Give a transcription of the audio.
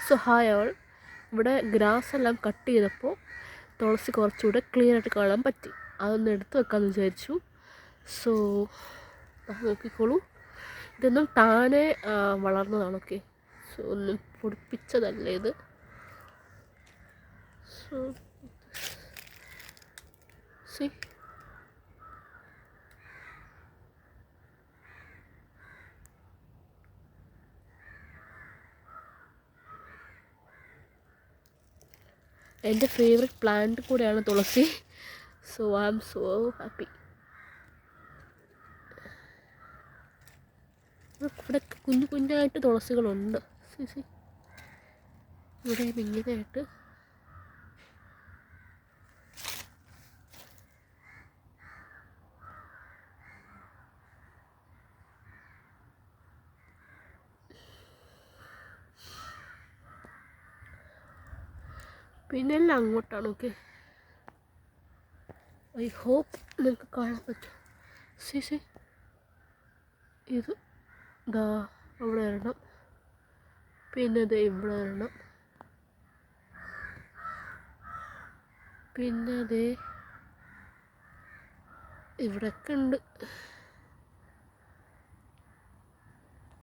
So hi all. ഇവിടെ grass എല്ലാം cut ചെയ്തപ്പോൾ തുളസി കുറച്ചുകൂടെ ക്ലിയർ ആയിട്ട് കാണാൻ പറ്റി. അതൊന്ന് എടുത്ത് വെക്കാമെന്ന് വിചാരിച്ചു. സോ നോക്കിക്കോളൂ, ഇതൊന്നും താനെ വളർന്നതാണ്. ഓക്കെ, സോ ഒന്നും പൊടിപ്പിച്ചതല്ല ഇത്. സോ സി എൻ്റെ ഫേവറേറ്റ് പ്ലാന്റ് കൂടെയാണ് tulsi. So I am so happy. ഇവിടെ കുഞ്ഞു കുഞ്ഞായിട്ട് തുളസികളുണ്ട്. ഇവിടെ ഇങ്ങനെയായിട്ട് പിന്നെല്ലാം അങ്ങോട്ടാണ്. ഓക്കെ, ഐ ഹോപ്പ് നിങ്ങൾക്ക് കാണാൻ പറ്റും. സി ഇത് ദാ അവിടെ വരണം, പിന്നെ ഇത് ഇവിടെ വരണം, പിന്നെ ഇത് ഇവിടെയൊക്കെ ഉണ്ട്.